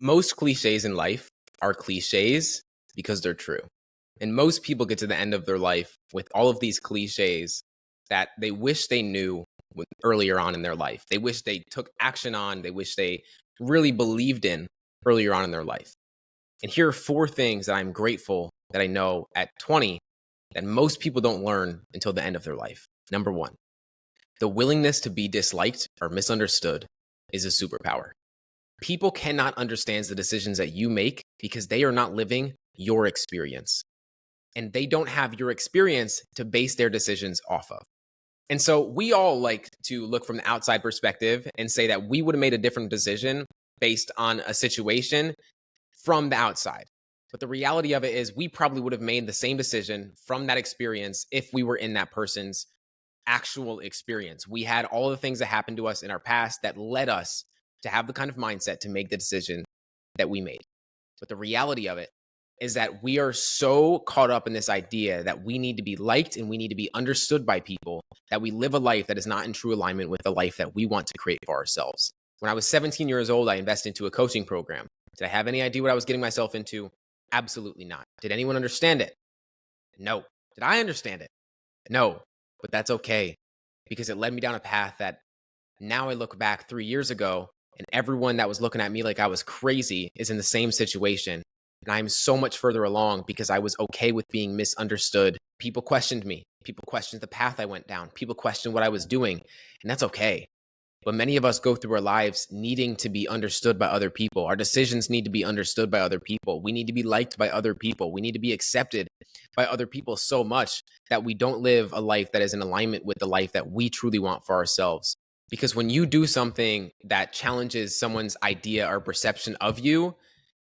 Most cliches in life are cliches because they're true. And most people get to the end of their life with all of these cliches that they wish they knew earlier on in their life. They wish they took action on, they wish they really believed in earlier on in their life. And here are 4 things that I'm grateful that I know at 20 that most people don't learn until the end of their life. Number 1, the willingness to be disliked or misunderstood is a superpower. People cannot understand the decisions that you make because they are not living your experience. And they don't have your experience to base their decisions off of. And so we all like to look from the outside perspective and say that we would have made a different decision based on a situation from the outside. But the reality of it is we probably would have made the same decision from that experience if we were in that person's actual experience. We had all the things that happened to us in our past that led us to have the kind of mindset to make the decision that we made. But the reality of it is that we are so caught up in this idea that we need to be liked and we need to be understood by people that we live a life that is not in true alignment with the life that we want to create for ourselves. When I was 17 years old, I invested into a coaching program. Did I have any idea what I was getting myself into? Absolutely not. Did anyone understand it? No. Did I understand it? No. But that's okay, because it led me down a path that now I look back 3 years ago and everyone that was looking at me like I was crazy is in the same situation. And I'm so much further along because I was okay with being misunderstood. People questioned me. People questioned the path I went down. People questioned what I was doing. And that's okay. But many of us go through our lives needing to be understood by other people. Our decisions need to be understood by other people. We need to be liked by other people. We need to be accepted by other people so much that we don't live a life that is in alignment with the life that we truly want for ourselves. Because when you do something that challenges someone's idea or perception of you,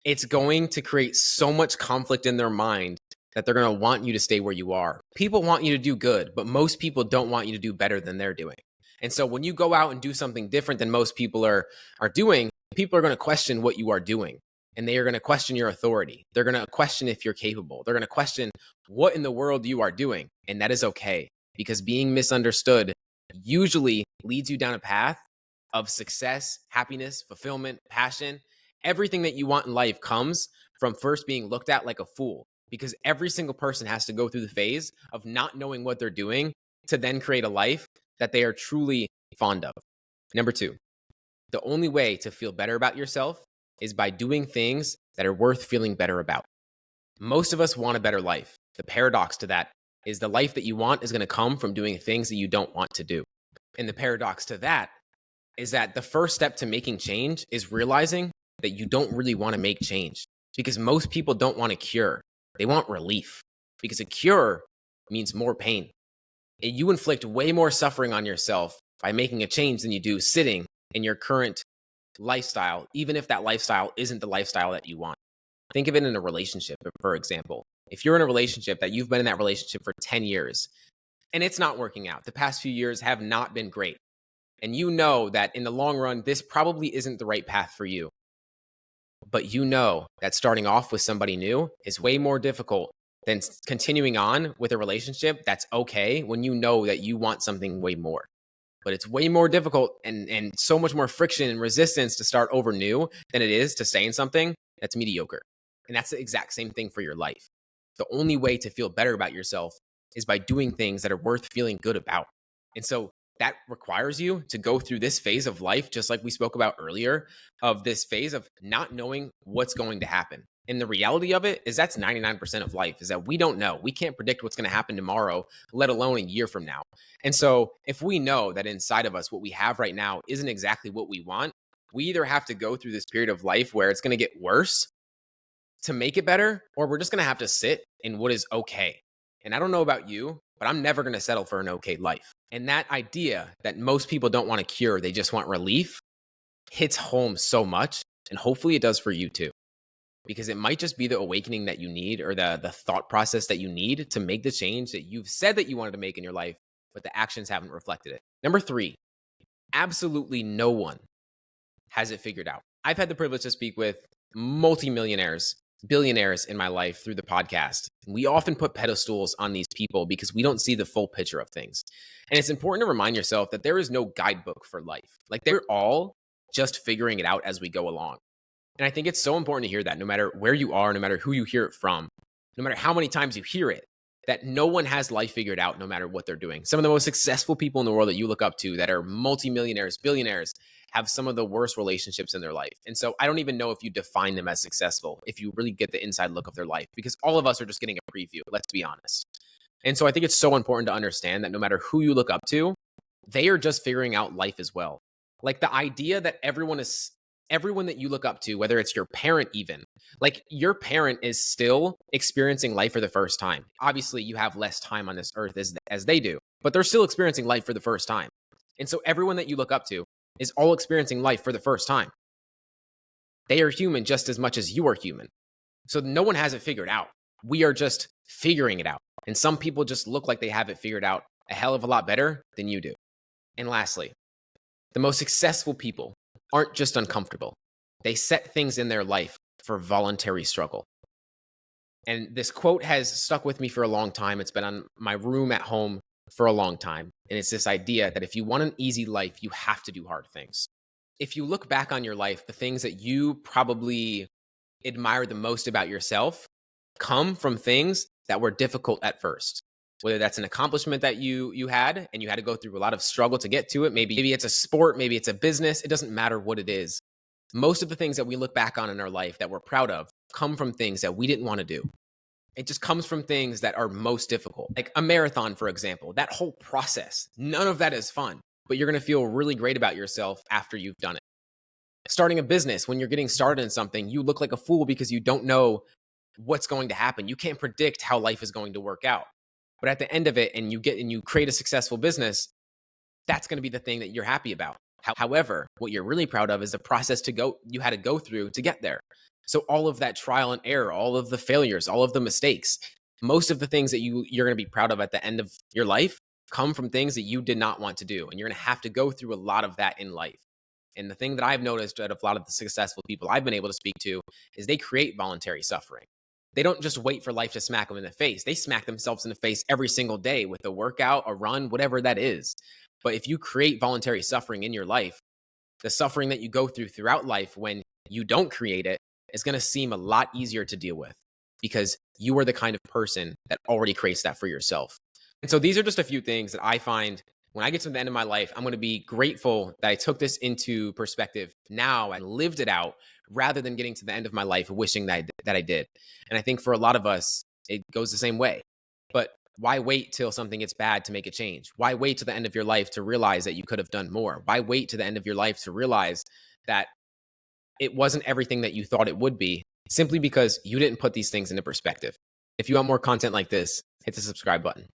it's going to create so much conflict in their mind that they're going to want you to stay where you are. People want you to do good, but most people don't want you to do better than they're doing. And so when you go out and do something different than most people are doing, people are going to question what you are doing. And they are going to question your authority. They're going to question if you're capable. They're going to question what in the world you are doing. And that is okay, because being misunderstood usually leads you down a path of success, happiness, fulfillment, passion. Everything that you want in life comes from first being looked at like a fool, because every single person has to go through the phase of not knowing what they're doing to then create a life that they are truly fond of. Number 2, the only way to feel better about yourself is by doing things that are worth feeling better about. Most of us want a better life. The paradox to that is the life that you want is going to come from doing things that you don't want to do. And the paradox to that is that the first step to making change is realizing that you don't really want to make change, because most people don't want a cure. They want relief, because a cure means more pain. And you inflict way more suffering on yourself by making a change than you do sitting in your current lifestyle, even if that lifestyle isn't the lifestyle that you want. Think of it in a relationship, for example. If you're in a relationship that you've been in that relationship for 10 years and it's not working out, the past few years have not been great, and you know that in the long run, this probably isn't the right path for you. But you know that starting off with somebody new is way more difficult than continuing on with a relationship that's okay when you know that you want something way more. But it's way more difficult and so much more friction and resistance to start over new than it is to stay in something that's mediocre. And that's the exact same thing for your life. The only way to feel better about yourself is by doing things that are worth feeling good about. And so that requires you to go through this phase of life, just like we spoke about earlier, of this phase of not knowing what's going to happen. And the reality of it is that's 99% of life, is that we don't know. We can't predict what's going to happen tomorrow, let alone a year from now. And so if we know that inside of us, what we have right now isn't exactly what we want, we either have to go through this period of life where it's going to get worse to make it better, or we're just going to have to sit in what is okay. And I don't know about you, but I'm never going to settle for an okay life. And that idea that most people don't want a cure, they just want relief, hits home so much. And hopefully it does for you too, because it might just be the awakening that you need, or the thought process that you need to make the change that you've said that you wanted to make in your life, but the actions haven't reflected it. Number 3, absolutely no one has it figured out. I've had the privilege to speak with multimillionaires, billionaires in my life through the podcast. We often put pedestals on these people because we don't see the full picture of things. And it's important to remind yourself that there is no guidebook for life. Like, they're all just figuring it out as we go along. And I think it's so important to hear that no matter where you are, no matter who you hear it from, no matter how many times you hear it, that no one has life figured out no matter what they're doing. Some of the most successful people in the world that you look up to that are multimillionaires, billionaires, have some of the worst relationships in their life. And so I don't even know if you define them as successful if you really get the inside look of their life, because all of us are just getting a preview, let's be honest. And so I think it's so important to understand that no matter who you look up to, they are just figuring out life as well. Like the idea that everyone that you look up to, whether it's your parent even, like your parent is still experiencing life for the first time. Obviously, you have less time on this earth as they do, but they're still experiencing life for the first time. And so everyone that you look up to is all experiencing life for the first time. They are human just as much as you are human. So no one has it figured out. We are just figuring it out. And some people just look like they have it figured out a hell of a lot better than you do. And lastly, the most successful people aren't just uncomfortable. They set things in their life for voluntary struggle. And this quote has stuck with me for a long time. It's been on my room at home for a long time. And it's this idea that if you want an easy life, you have to do hard things. If you look back on your life, the things that you probably admire the most about yourself come from things that were difficult at first. Whether that's an accomplishment that you had and you had to go through a lot of struggle to get to it. Maybe it's a sport, maybe it's a business. It doesn't matter what it is. Most of the things that we look back on in our life that we're proud of come from things that we didn't want to do. It just comes from things that are most difficult. Like a marathon, for example, that whole process, none of that is fun, but you're going to feel really great about yourself after you've done it. Starting a business, when you're getting started in something, you look like a fool because you don't know what's going to happen. You can't predict how life is going to work out. But at the end of it, and you create a successful business, that's going to be the thing that you're happy about. However, what you're really proud of is the process you had to go through to get there. So all of that trial and error, all of the failures, all of the mistakes, most of the things that you're going to be proud of at the end of your life come from things that you did not want to do. And you're going to have to go through a lot of that in life. And the thing that I've noticed out of a lot of the successful people I've been able to speak to is they create voluntary suffering. They don't just wait for life to smack them in the face. They smack themselves in the face every single day with a workout, a run, whatever that is. But if you create voluntary suffering in your life, the suffering that you go through throughout life when you don't create it is going to seem a lot easier to deal with because you are the kind of person that already creates that for yourself. And so these are just a few things that I find when I get to the end of my life, I'm going to be grateful that I took this into perspective now and lived it out rather than getting to the end of my life wishing that I did. And I think for a lot of us, it goes the same way. But why wait till something gets bad to make a change? Why wait to the end of your life to realize that you could have done more? Why wait to the end of your life to realize that it wasn't everything that you thought it would be simply because you didn't put these things into perspective? If you want more content like this, hit the subscribe button.